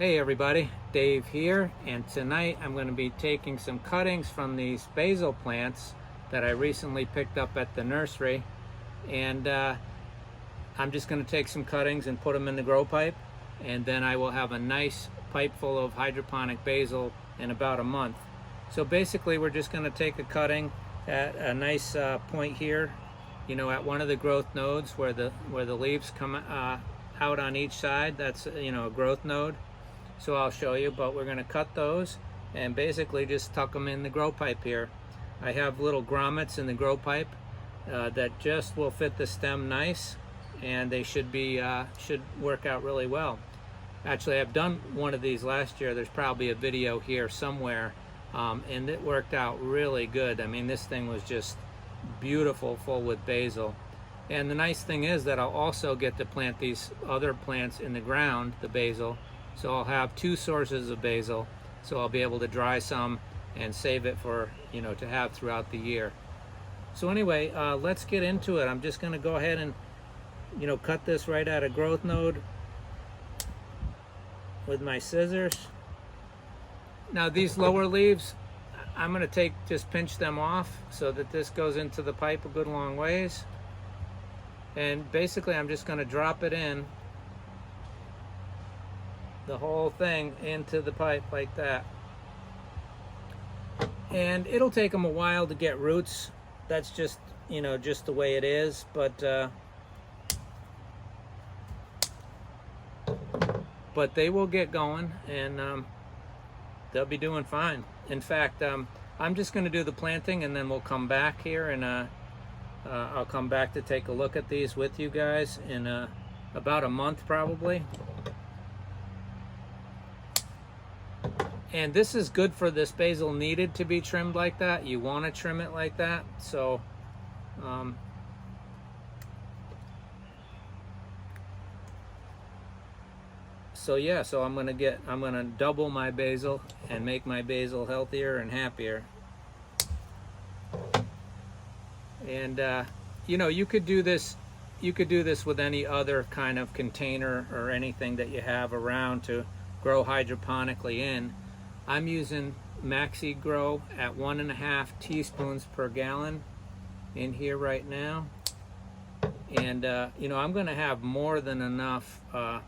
Hey everybody, Dave here, and tonight I'm going to be taking some cuttings from these basil plants that I recently picked up at the nursery, and I'm just going to take some cuttings and put them in the grow pipe, and then I will have a nice pipe full of hydroponic basil in about a month. So basically we're just going to take a cutting at a nice point here, you know, at one of the growth nodes where the leaves come out on each side. That's, you know, a growth node. So I'll show you, but we're going to cut those and basically just tuck them in the grow pipe here. I have little grommets in the grow pipe that just will fit the stem nice, and they should work out really well. Actually, I've done one of these last year. There's probably a video here somewhere, and it worked out really good. I mean, this thing was just beautiful, full with basil. And the nice thing is that I'll also get to plant these other plants in the ground, the basil. So I'll have two sources of basil, so I'll be able to dry some and save it for, you know, to have throughout the year. So anyway, let's get into it. I'm just going to go ahead and, you know, cut this right at a growth node with my scissors. Now these lower leaves, I'm going to just pinch them off so that this goes into the pipe a good long ways. And basically I'm just going to drop it in, the whole thing into the pipe like that. And it'll take them a while to get roots. That's just, you know, just the way it is, but they will get going, and they'll be doing fine. In fact, I'm just going to do the planting, and then we'll come back here, and I'll come back to take a look at these with you guys in about a month probably. And this is good for this basil, needed to be trimmed like that. You want to trim it like that. So yeah, so I'm gonna double my basil and make my basil healthier and happier. And you know, you could do this with any other kind of container or anything that you have around to grow hydroponically in. I'm using Maxi-Gro at 1.5 teaspoons per gallon in here right now. And you know, I'm going to have more than enough. That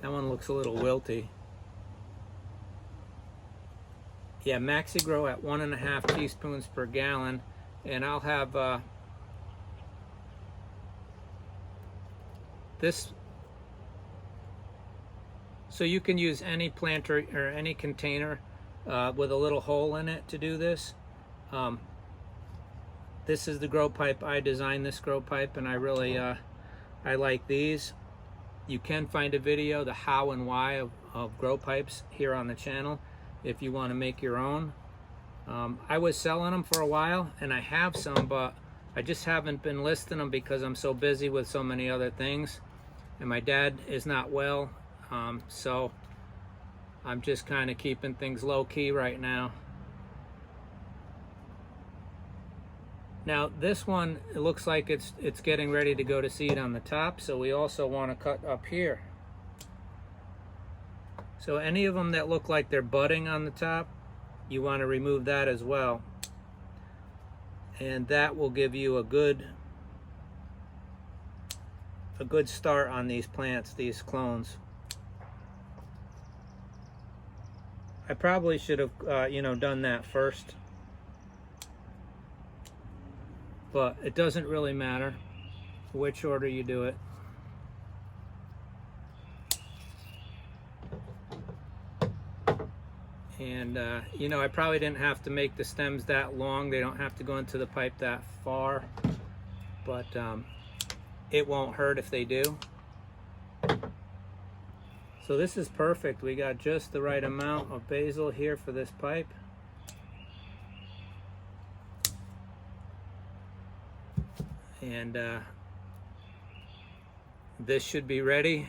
one looks a little wilty. Yeah, Maxi-Gro at 1.5 teaspoons per gallon, and I'll have this. So you can use any planter or any container with a little hole in it to do this. This is the grow pipe. I designed this grow pipe, and I really I like these. You can find a video, the how and why of grow pipes, here on the channel if you want to make your own. I was selling them for a while, and I have some, but I just haven't been listing them because I'm so busy with so many other things, and my dad is not well. So I'm just kind of keeping things low-key right now. Now this one, it looks like it's getting ready to go to seed on the top, so we also want to cut up here. So any of them that look like they're budding on the top, you want to remove that as well. And that will give you a good start on these plants, these clones. I probably should have, you know, done that first, but it doesn't really matter which order you do it. And, you know, I probably didn't have to make the stems that long. They don't have to go into the pipe that far, but it won't hurt if they do. So this is perfect. We got just the right amount of basil here for this pipe. And this should be ready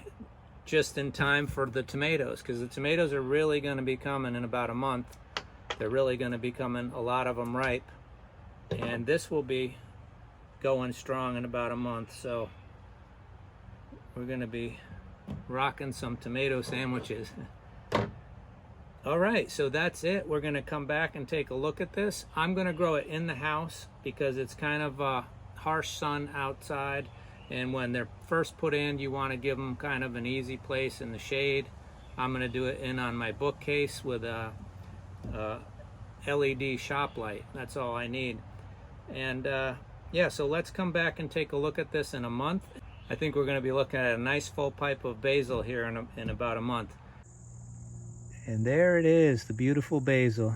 just in time for the tomatoes, because the tomatoes are really going to be coming in about a month. They're really going to be coming, a lot of them ripe. And this will be going strong in about a month. So we're going to be rocking some tomato sandwiches. All right, so that's it. We're going to come back and take a look at this. I'm going to grow it in the house because it's kind of harsh sun outside, and when they're first put in, you want to give them kind of an easy place in the shade. I'm going to do it in on my bookcase with a LED shop light. That's all I need. And yeah, so let's come back and take a look at this in a month. I think we're going to be looking at a nice full pipe of basil here in about a month. And there it is, the beautiful basil.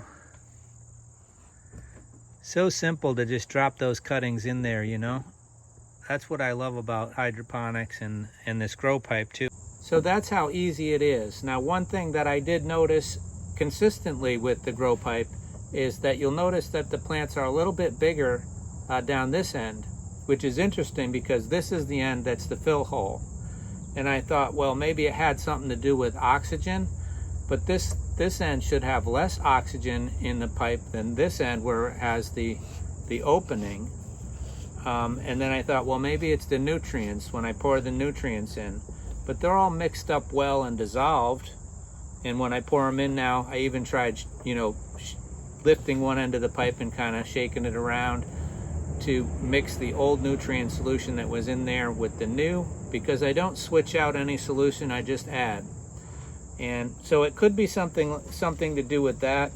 So simple to just drop those cuttings in there, you know. That's what I love about hydroponics and this grow pipe too. So that's how easy it is. Now, one thing that I did notice consistently with the grow pipe is that you'll notice that the plants are a little bit bigger down this end, which is interesting because this is the end that's the fill hole. And I thought, well, maybe it had something to do with oxygen, but this end should have less oxygen in the pipe than this end where it has the opening. And then I thought, well, maybe it's the nutrients when I pour the nutrients in. But they're all mixed up well and dissolved. And when I pour them in now, I even tried, you know, lifting one end of the pipe and kind of shaking it around to mix the old nutrient solution that was in there with the new, because I don't switch out any solution, I just add. And so it could be something to do with that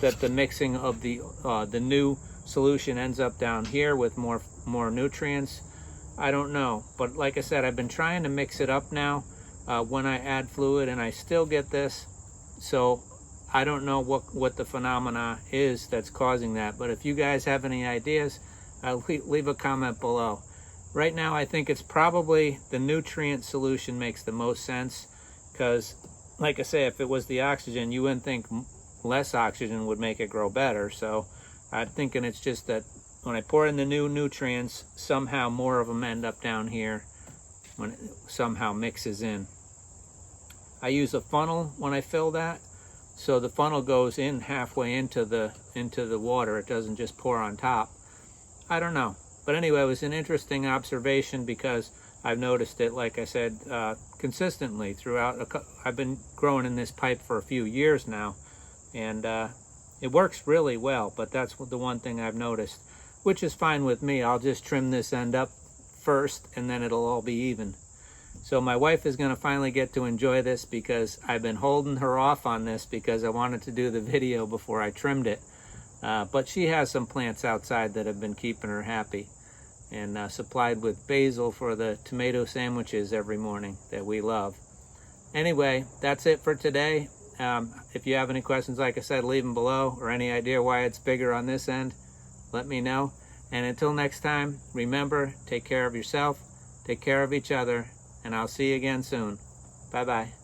the mixing of the new solution ends up down here with more nutrients. I don't know, but like I said, I've been trying to mix it up now when I add fluid, and I still get this. So I don't know what the phenomena is that's causing that, but if you guys have any ideas, leave a comment below. Right now, I think it's probably the nutrient solution makes the most sense, because like I say, if it was the oxygen, you wouldn't think less oxygen would make it grow better. So I'm thinking it's just that when I pour in the new nutrients, somehow more of them end up down here when it somehow mixes in. I use a funnel when I fill that, so the funnel goes in halfway into the water. It doesn't just pour on top. I don't know, but anyway, it was an interesting observation because I've noticed it, like I said, consistently throughout. I've been growing in this pipe for a few years now, and it works really well, but that's the one thing I've noticed, which is fine with me. I'll just trim this end up first, and then it'll all be even. So my wife is going to finally get to enjoy this because I've been holding her off on this because I wanted to do the video before I trimmed it. But she has some plants outside that have been keeping her happy, and supplied with basil for the tomato sandwiches every morning that we love. Anyway, that's it for today. If you have any questions, like I said, leave them below, or any idea why it's bigger on this end, let me know. And until next time, remember, take care of yourself, take care of each other, and I'll see you again soon. Bye-bye.